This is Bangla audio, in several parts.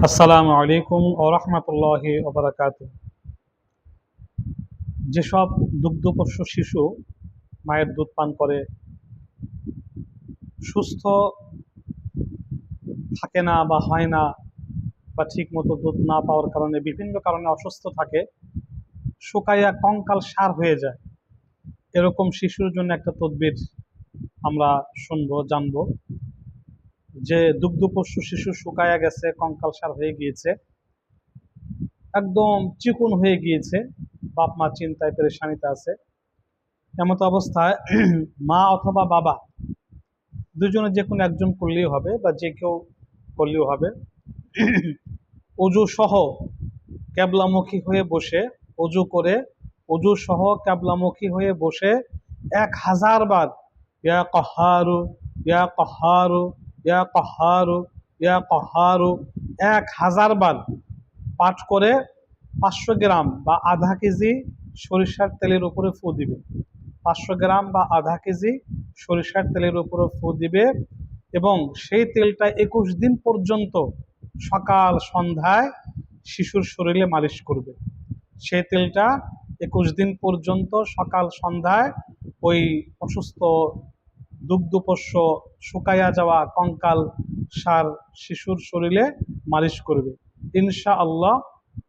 আসসালামু আলাইকুম ওয়া রাহমাতুল্লাহি ওয়া বারাকাতুহু। যেসব দুগ্ধপোষ্য শিশু মায়ের দুধ পান করে সুস্থ থাকে না বা হয় না, বা ঠিক মতো দুধ না পাওয়ার কারণে বিভিন্ন কারণে অসুস্থ থাকে, শুকাইয়া কঙ্কাল সার হয়ে যায়, এরকম শিশুর জন্য একটা তদবির আমরা শুনবো, জানবো। যে দুগ্ধপোষ্য শিশু শুকায়া গেছে, কঙ্কাল সার হয়ে গিয়েছে, একদম চিকন হয়ে গিয়েছে, বাপ মা চিন্তায় পেরেশানিতে আছে, এমত অবস্থায় মা অথবা বাবা দুজনে যে কোনো একজন করলেই হবে, বা যে কেউ করলেও হবে। অজু সহ ক্যাবলামুখী হয়ে বসে, অজু করে অজু সহ ক্যাবলামুখী হয়ে বসে 1000 বার ইয়া কহারু ইয়া কহারু ইয়া কহারু ইয়া কহারু 1000 বার পাঠ করে 500 গ্রাম বা আধা কেজি সরিষার তেলের উপরে ফু দিবে। 500 গ্রাম বা আধা কেজি সরিষার তেলের উপরে ফু দিবে, এবং সেই তেলটা 21 দিন পর্যন্ত সকাল সন্ধ্যায় শিশুর শরীরে মালিশ করবে। সেই তেলটা 21 দিন পর্যন্ত সকাল সন্ধ্যায় ওই অসুস্থ দুগ্ধপোষ্য শুকাইয়া যাওয়া কঙ্কাল সার শিশুর শরীরে মালিশ করবে। ইনশা আল্লাহ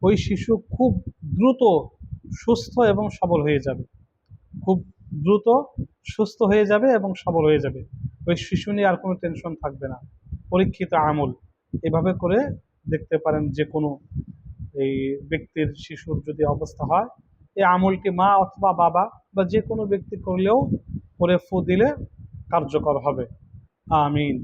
ওই শিশু খুব দ্রুত সুস্থ এবং সবল হয়ে যাবে, খুব দ্রুত সুস্থ হয়ে যাবে এবং সবল হয়ে যাবে। ওই শিশু নিয়ে আর কোনো টেনশন থাকবে না। পরীক্ষিত আমল, এভাবে করে দেখতে পারেন। যে কোনো এই ব্যক্তির শিশুর যদি অবস্থা হয়, এই আমলটি মা অথবা বাবা বা যে কোনো ব্যক্তি করলেও করে ফু দিলে কার্যকর হবে। আমিন।